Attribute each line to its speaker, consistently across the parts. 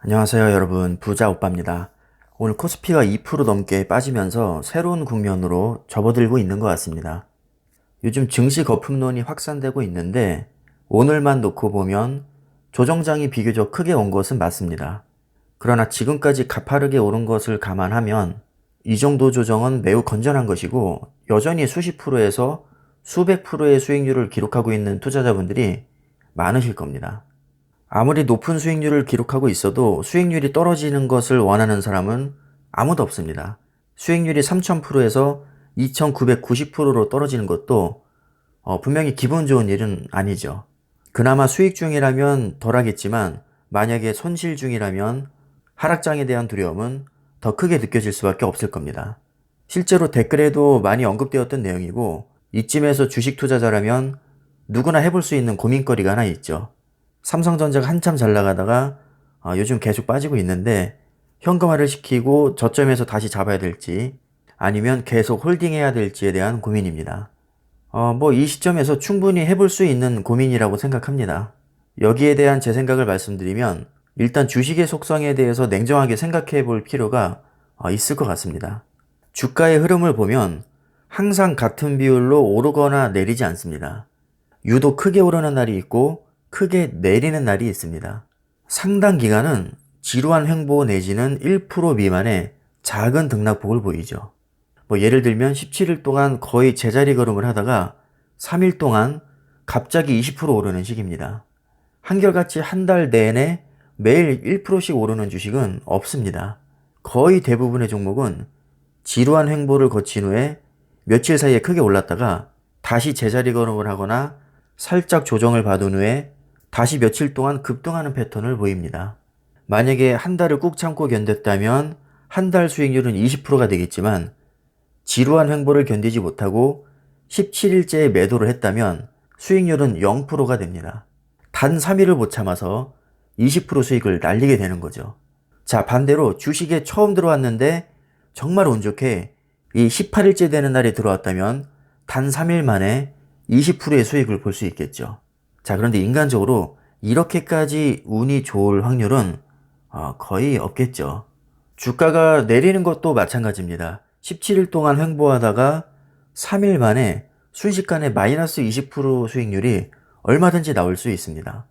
Speaker 1: 안녕하세요 여러분, 부자오빠입니다. 오늘 코스피가 2% 넘게 빠지면서 새로운 국면으로 접어들고 있는 것 같습니다. 요즘 증시 거품론이 확산되고 있는데 오늘만 놓고 보면 조정장이 비교적 크게 온 것은 맞습니다. 그러나 지금까지 가파르게 오른 것을 감안하면 이 정도 조정은 매우 건전한 것이고 여전히 수십 프로에서 수백 프로의 수익률을 기록하고 있는 투자자분들이 많으실 겁니다. 아무리 높은 수익률을 기록하고 있어도 수익률이 떨어지는 것을 원하는 사람은 아무도 없습니다. 수익률이 3000%에서 2990%로 떨어지는 것도 분명히 기분 좋은 일은 아니죠. 그나마 수익 중이라면 덜하겠지만 만약에 손실 중이라면 하락장에 대한 두려움은 더 크게 느껴질 수밖에 없을 겁니다. 실제로 댓글에도 많이 언급되었던 내용이고 이쯤에서 주식 투자자라면 누구나 해볼 수 있는 고민거리가 하나 있죠. 삼성전자가 한참 잘 나가다가 요즘 계속 빠지고 있는데 현금화를 시키고 저점에서 다시 잡아야 될지 아니면 계속 홀딩해야 될지에 대한 고민입니다. 이 시점에서 충분히 해볼 수 있는 고민이라고 생각합니다. 여기에 대한 제 생각을 말씀드리면 일단 주식의 속성에 대해서 냉정하게 생각해 볼 필요가 있을 것 같습니다. 주가의 흐름을 보면 항상 같은 비율로 오르거나 내리지 않습니다. 유독 크게 오르는 날이 있고 크게 내리는 날이 있습니다. 상당 기간은 지루한 횡보 내지는 1% 미만의 작은 등락폭을 보이죠. 예를 들면 17일 동안 거의 제자리 걸음을 하다가 3일 동안 갑자기 20% 오르는 식입니다. 한결같이 한 달 내내 매일 1%씩 오르는 주식은 없습니다. 거의 대부분의 종목은 지루한 횡보를 거친 후에 며칠 사이에 크게 올랐다가 다시 제자리 걸음을 하거나 살짝 조정을 받은 후에 다시 며칠 동안 급등하는 패턴을 보입니다. 만약에 한 달을 꾹 참고 견뎠다면 한 달 수익률은 20%가 되겠지만 지루한 횡보를 견디지 못하고 17일째에 매도를 했다면 수익률은 0%가 됩니다. 단 3일을 못 참아서 20% 수익을 날리게 되는 거죠. 자, 반대로 주식에 처음 들어왔는데 정말 운 좋게 이 18일째 되는 날에 들어왔다면 단 3일 만에 20%의 수익을 볼 수 있겠죠. 자, 그런데 인간적으로 이렇게까지 운이 좋을 확률은 거의 없겠죠. 주가가 내리는 것도 마찬가지입니다. 17일 동안 횡보하다가 3일 만에 순식간에 마이너스 20% 수익률이 얼마든지 나올 수 있습니다.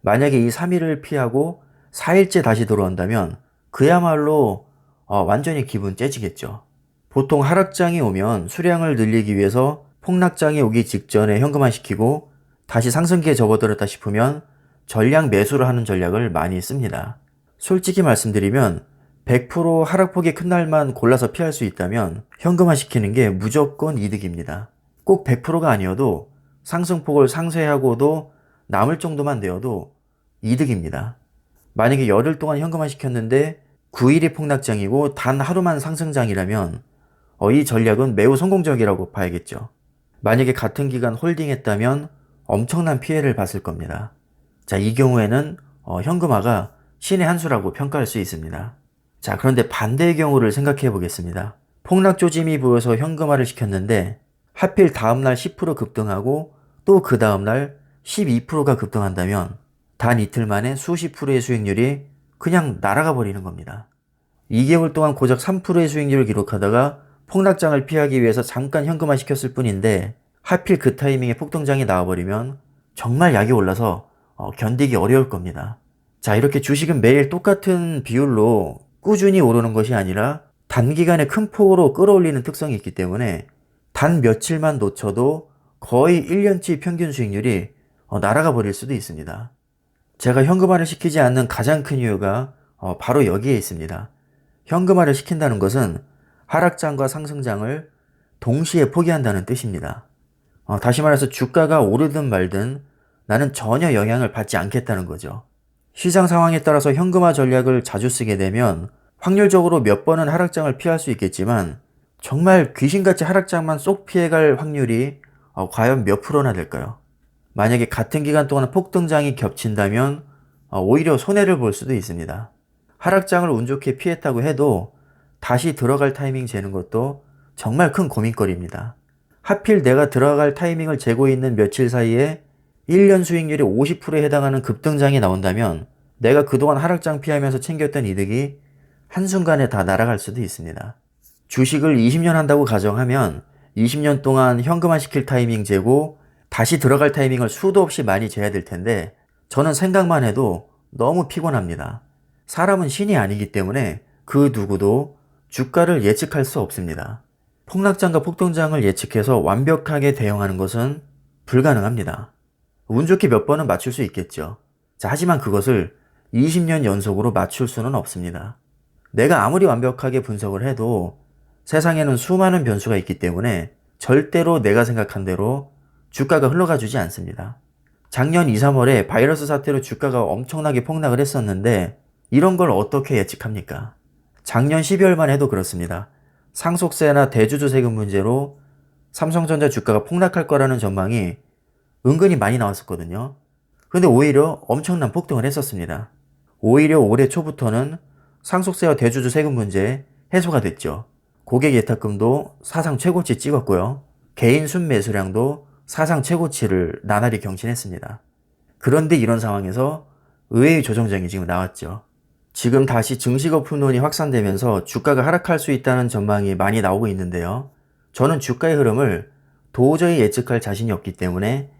Speaker 1: 만약에 이 3일을 피하고 4일째 다시 들어온다면 그야말로 완전히 기분 째지겠죠. 보통 하락장이 오면 수량을 늘리기 위해서 폭락장이 오기 직전에 현금화시키고 다시 상승기에 접어들었다 싶으면 전량 매수를 하는 전략을 많이 씁니다. 솔직히 말씀드리면 100% 하락폭이 큰 날만 골라서 피할 수 있다면 현금화 시키는 게 무조건 이득입니다. 꼭 100%가 아니어도 상승폭을 상쇄하고도 남을 정도만 되어도 이득입니다. 만약에 열흘 동안 현금화 시켰는데 9일이 폭락장이고 단 하루만 상승장이라면 이 전략은 매우 성공적이라고 봐야겠죠. 만약에 같은 기간 홀딩했다면 엄청난 피해를 봤을 겁니다. 자, 이 경우에는 현금화가 신의 한 수라고 평가할 수 있습니다. 자, 그런데 반대의 경우를 생각해 보겠습니다. 폭락 조짐이 보여서 현금화를 시켰는데 하필 다음날 10% 급등하고 또 그 다음날 12%가 급등한다면 단 이틀 만에 수십 프로의 수익률이 그냥 날아가 버리는 겁니다. 2개월 동안 고작 3%의 수익률을 기록하다가 폭락장을 피하기 위해서 잠깐 현금화 시켰을 뿐인데 하필 그 타이밍에 폭등장이 나와버리면 정말 약이 올라서 견디기 어려울 겁니다. 자, 이렇게 주식은 매일 똑같은 비율로 꾸준히 오르는 것이 아니라 단기간에 큰 폭으로 끌어올리는 특성이 있기 때문에 단 며칠만 놓쳐도 거의 1년치 평균 수익률이 날아가 버릴 수도 있습니다. 제가 현금화를 시키지 않는 가장 큰 이유가 바로 여기에 있습니다. 현금화를 시킨다는 것은 하락장과 상승장을 동시에 포기한다는 뜻입니다. 다시 말해서 주가가 오르든 말든 나는 전혀 영향을 받지 않겠다는 거죠. 시장 상황에 따라서 현금화 전략을 자주 쓰게 되면 확률적으로 몇 번은 하락장을 피할 수 있겠지만 정말 귀신같이 하락장만 쏙 피해갈 확률이 과연 몇 프로나 될까요? 만약에 같은 기간 동안 폭등장이 겹친다면 오히려 손해를 볼 수도 있습니다. 하락장을 운 좋게 피했다고 해도 다시 들어갈 타이밍 재는 것도 정말 큰 고민거리입니다. 하필 내가 들어갈 타이밍을 재고 있는 며칠 사이에 1년 수익률이 50%에 해당하는 급등장이 나온다면 내가 그동안 하락장 피하면서 챙겼던 이득이 한순간에 다 날아갈 수도 있습니다. 주식을 20년 한다고 가정하면 20년 동안 현금화 시킬 타이밍 재고 다시 들어갈 타이밍을 수도 없이 많이 재야 될 텐데 저는 생각만 해도 너무 피곤합니다. 사람은 신이 아니기 때문에 그 누구도 주가를 예측할 수 없습니다. 폭락장과 폭등장을 예측해서 완벽하게 대응하는 것은 불가능합니다. 운 좋게 몇 번은 맞출 수 있겠죠. 자, 하지만 그것을 20년 연속으로 맞출 수는 없습니다. 내가 아무리 완벽하게 분석을 해도 세상에는 수많은 변수가 있기 때문에 절대로 내가 생각한 대로 주가가 흘러가 주지 않습니다. 작년 2, 3월에 바이러스 사태로 주가가 엄청나게 폭락을 했었는데 이런 걸 어떻게 예측합니까? 작년 12월만 해도 그렇습니다. 상속세나 대주주 세금 문제로 삼성전자 주가가 폭락할 거라는 전망이 은근히 많이 나왔었거든요. 근데 오히려 엄청난 폭등을 했었습니다. 오히려 올해 초부터는 상속세와 대주주 세금 문제 해소가 됐죠. 고객 예탁금도 사상 최고치 찍었고요. 개인 순매수량도 사상 최고치를 나날이 경신했습니다. 그런데 이런 상황에서 의외의 조정장이 지금 나왔죠. 지금 다시 증시 거품론이 확산되면서 주가가 하락할 수 있다는 전망이 많이 나오고 있는데요. 저는 주가의 흐름을 도저히 예측할 자신이 없기 때문에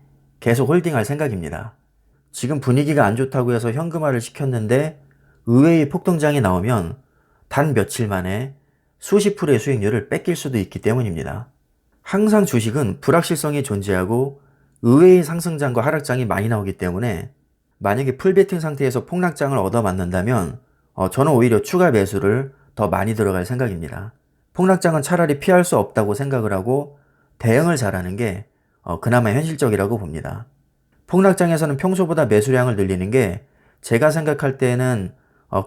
Speaker 1: 계속 홀딩할 생각입니다. 지금 분위기가 안 좋다고 해서 현금화를 시켰는데 의외의 폭등장이 나오면 단 며칠 만에 수십 프로의 수익률을 뺏길 수도 있기 때문입니다. 항상 주식은 불확실성이 존재하고 의외의 상승장과 하락장이 많이 나오기 때문에 만약에 풀베팅 상태에서 폭락장을 얻어맞는다면 저는 오히려 추가 매수를 더 많이 들어갈 생각입니다. 폭락장은 차라리 피할 수 없다고 생각을 하고 대응을 잘하는 게 그나마 현실적이라고 봅니다. 폭락장에서는 평소보다 매수량을 늘리는 게 제가 생각할 때는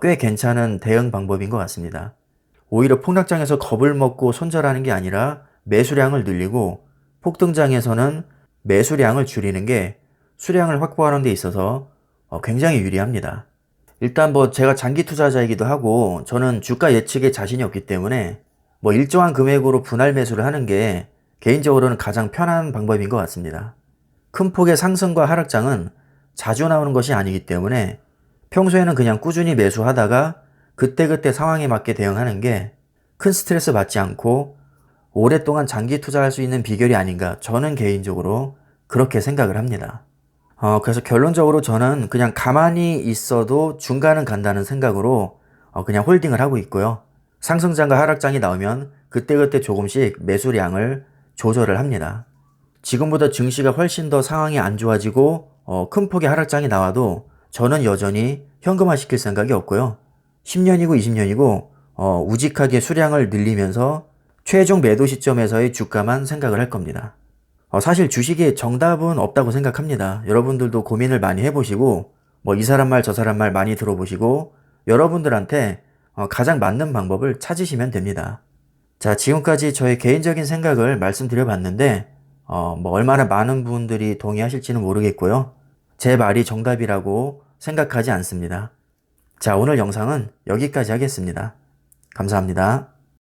Speaker 1: 꽤 괜찮은 대응 방법인 것 같습니다. 오히려 폭락장에서 겁을 먹고 손절하는 게 아니라 매수량을 늘리고 폭등장에서는 매수량을 줄이는 게 수량을 확보하는 데 있어서 굉장히 유리합니다. 일단 제가 장기 투자자이기도 하고 저는 주가 예측에 자신이 없기 때문에 일정한 금액으로 분할 매수를 하는 게 개인적으로는 가장 편한 방법인 것 같습니다. 큰 폭의 상승과 하락장은 자주 나오는 것이 아니기 때문에 평소에는 그냥 꾸준히 매수하다가 그때그때 상황에 맞게 대응하는 게 큰 스트레스 받지 않고 오랫동안 장기 투자할 수 있는 비결이 아닌가 저는 개인적으로 그렇게 생각을 합니다. 그래서 결론적으로 저는 그냥 가만히 있어도 중간은 간다는 생각으로 그냥 홀딩을 하고 있고요. 상승장과 하락장이 나오면 그때그때 조금씩 매수량을 조절을 합니다. 지금보다 증시가 훨씬 더 상황이 안 좋아지고 큰 폭의 하락장이 나와도 저는 여전히 현금화 시킬 생각이 없고요. 10년이고 20년이고 우직하게 수량을 늘리면서 최종 매도 시점에서의 주가만 생각을 할 겁니다. 사실 주식에 정답은 없다고 생각합니다. 여러분들도 고민을 많이 해보시고 이 사람 말 저 사람 말 많이 들어보시고 여러분들한테 가장 맞는 방법을 찾으시면 됩니다. 자, 지금까지 저의 개인적인 생각을 말씀드려봤는데 얼마나 많은 분들이 동의하실지는 모르겠고요. 제 말이 정답이라고 생각하지 않습니다. 자, 오늘 영상은 여기까지 하겠습니다. 감사합니다.